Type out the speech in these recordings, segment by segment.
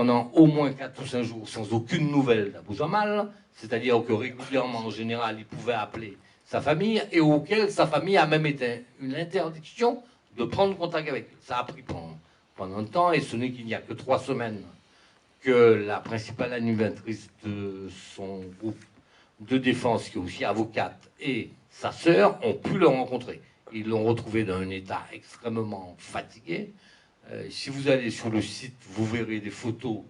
pendant au moins 4 ou 5 jours sans aucune nouvelle d'Abou Jamal, c'est-à-dire que régulièrement, en général, il pouvait appeler sa famille, et auquel sa famille a même été une interdiction de prendre contact avec lui. Ça a pris pendant un temps, et ce n'est qu'il n'y a que 3 semaines que la principale animatrice de son groupe de défense, qui est aussi avocate, et sa sœur ont pu le rencontrer. Ils l'ont retrouvé dans un état extrêmement fatigué. Si vous allez sur le site, vous verrez des photos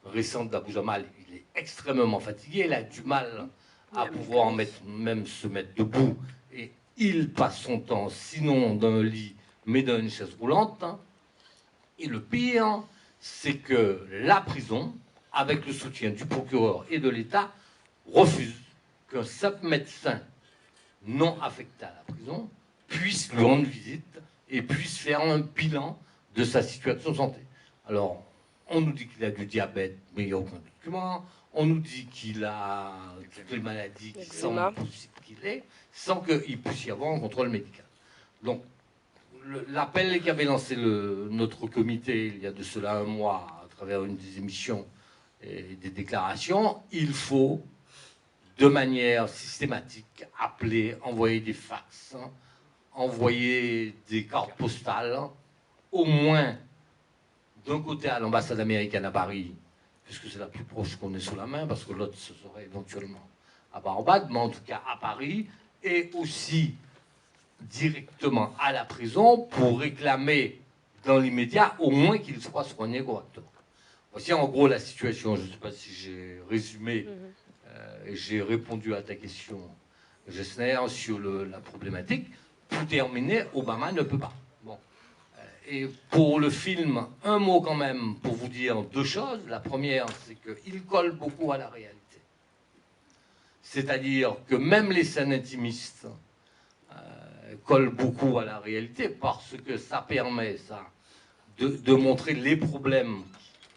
récentes d'Abou Jamal. Il est extrêmement fatigué, il a du mal à pouvoir même se mettre debout. Et il passe son temps, sinon dans un lit, mais dans une chaise roulante. Et le pire, c'est que la prison, avec le soutien du procureur et de l'État, refuse qu'un simple médecin non affecté à la prison puisse lui rendre visite et puisse faire un bilan de sa situation de santé. Alors, on nous dit qu'il a du diabète, mais il n'y a aucun document. On nous dit qu'il a toutes les maladies qui semblent possibles qu'il ait, sans qu'il puisse y avoir un contrôle médical. Donc, l'appel qu'avait lancé notre comité il y a de cela un mois, à travers une des émissions et des déclarations, il faut de manière systématique appeler, envoyer des fax, envoyer des cartes postales, au moins d'un côté à l'ambassade américaine à Paris, puisque c'est la plus proche qu'on ait sous la main, parce que l'autre ce serait éventuellement à Barbade, mais en tout cas à Paris, et aussi directement à la prison pour réclamer dans l'immédiat au moins qu'il soit soigné correctement. Voici en gros la situation. Je ne sais pas si j'ai résumé et j'ai répondu à ta question, Gessner, sur la problématique. Pour terminer, Obama ne peut pas. Bon. Et pour le film, un mot quand même pour vous dire 2 choses. La première, c'est qu'il colle beaucoup à la réalité. C'est-à-dire que même les scènes intimistes collent beaucoup à la réalité parce que ça permet de montrer les problèmes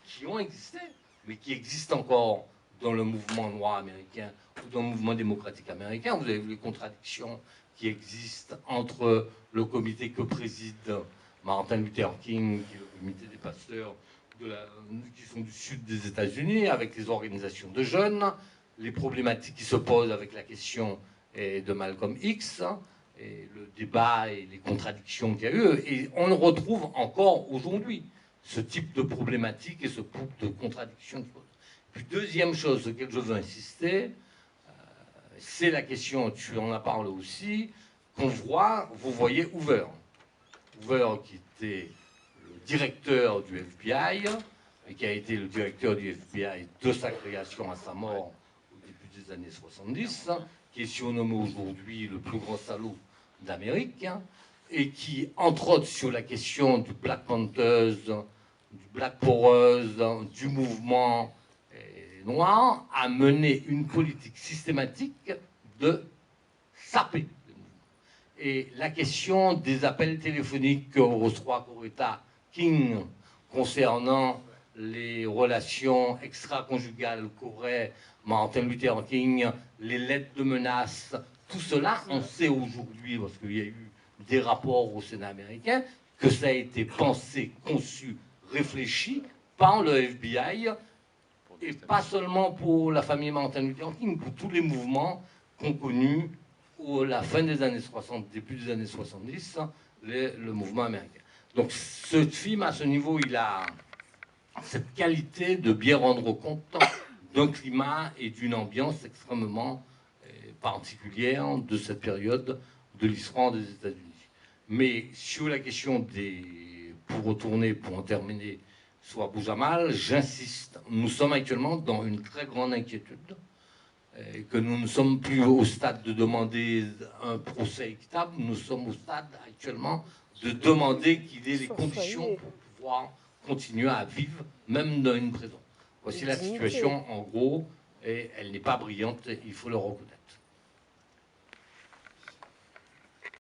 qui ont existé, mais qui existent encore dans le mouvement noir américain ou dans le mouvement démocratique américain. Vous avez vu les contradictions qui existent entre le comité que préside Martin Luther King, qui est le comité des pasteurs qui sont du sud des États-Unis, avec les organisations de jeunes, les problématiques qui se posent avec la question de Malcolm X, et le débat et les contradictions qu'il y a eu. Et on le retrouve encore aujourd'hui, ce type de problématique et ce type de contradiction. Puis deuxième chose sur laquelle je veux insister, c'est la question, tu en as parlé aussi, qu'on voit, vous voyez Hoover. Hoover qui était le directeur du FBI, et qui a été le directeur du FBI de sa création à sa mort au début des années 70, qui est surnommé aujourd'hui le plus grand salaud d'Amérique, et qui, entre autres, sur la question du Black Panthers, du Black Power, du mouvement noir, a mené une politique systématique de saper les mouvements. Et la question des appels téléphoniques que reçoit Coretta King concernant les relations extra-conjugales qu'aurait Martin Luther King, les lettres de menaces, tout cela, on sait aujourd'hui, parce qu'il y a eu des rapports au Sénat américain, que ça a été pensé, conçu, réfléchi par le FBI, et pas seulement pour la famille Martin Luther King, pour tous les mouvements qu'ont connus à la fin des années 60, début des années 70, le mouvement américain. Donc ce film, à ce niveau, il a cette qualité de bien rendre compte d'un climat et d'une ambiance extrêmement particulière de cette période de l'histoire des États-Unis. Mais sur la question pour retourner, pour en terminer, sur Abou Jamal, j'insiste, nous sommes actuellement dans une très grande inquiétude, que nous ne sommes plus au stade de demander un procès équitable, nous sommes au stade actuellement de demander qu'il ait les conditions pour pouvoir continuer à vivre, même dans une prison. Voici la situation, en gros, et elle n'est pas brillante, il faut le reconnaître.